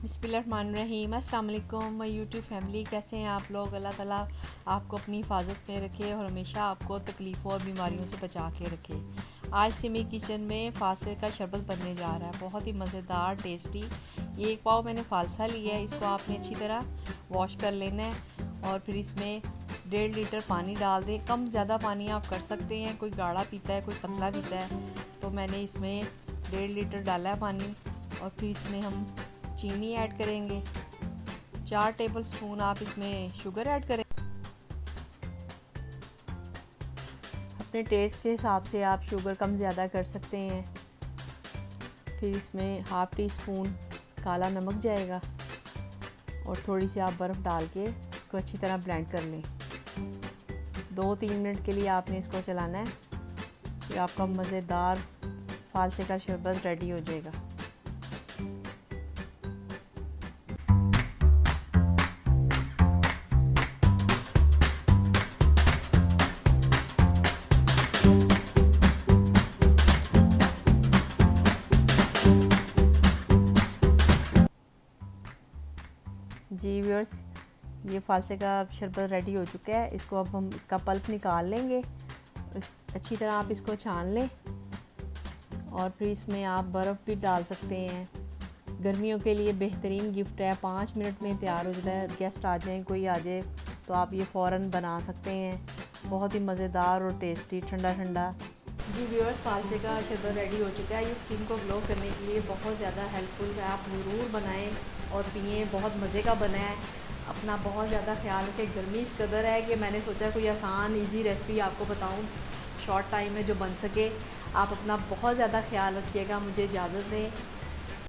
बिस्मिल्लाहिर्रहमानिर्रहीम। अस्सलाम वालेकुम माय यूट्यूब फैमिली, कैसे हैं आप लोग। अल्लाह ताला आपको अपनी हिफाजत में रखे और हमेशा आपको तकलीफ़ों और बीमारियों से बचा के रखे। आज सिमी किचन में फालसे का शरबत बनने जा रहा है, बहुत ही मज़ेदार टेस्टी। ये 1 पाव मैंने फालसा लिया है, इसको आपने अच्छी तरह वॉश कर लेना है और फिर इसमें 1.5 लीटर पानी डाल दें। कम ज़्यादा पानी आप कर सकते हैं, कोई गाढ़ा पीता है कोई पतला पीता है, तो मैंने इसमें 1.5 लीटर डाला है पानी। और फिर इसमें हम चीनी ऐड करेंगे, 4 टेबल स्पून आप इसमें शुगर ऐड करें। अपने टेस्ट के हिसाब से आप शुगर कम ज़्यादा कर सकते हैं। फिर इसमें हाफ़ टी स्पून काला नमक जाएगा और थोड़ी सी आप बर्फ़ डाल के इसको अच्छी तरह ब्लेंड कर लें। 2-3 मिनट के लिए आपने इसको चलाना है, फिर आपका मज़ेदार फालसे का शरबत रेडी हो जाएगा। जी व्यूअर्स, ये फालसे का शरबत रेडी हो चुका है। इसको अब हम इसका पल्प निकाल लेंगे। अच्छी तरह आप इसको छान लें और फिर इसमें आप बर्फ़ भी डाल सकते हैं। गर्मियों के लिए बेहतरीन गिफ्ट है, 5 मिनट में तैयार हो जाता है। गेस्ट आ जाएँ, कोई आ जाए तो आप ये फ़ौरन बना सकते हैं। बहुत ही मज़ेदार और टेस्टी ठंडा ठंडा। जी व्यूअर्स, फालसे का शरबत रेडी हो चुका है। ये स्किन को ग्लो करने के लिए बहुत ज़्यादा हेल्पफुल है। आप ज़रूर बनाएं और पिएँ, बहुत मज़े का बना है। अपना बहुत ज़्यादा ख्याल रखें। गर्मी इस कदर है कि मैंने सोचा कोई आसान इजी रेसिपी आपको बताऊं शॉर्ट टाइम में जो बन सके। आप अपना बहुत ज़्यादा ख्याल रखिएगा। मुझे इजाज़त दें।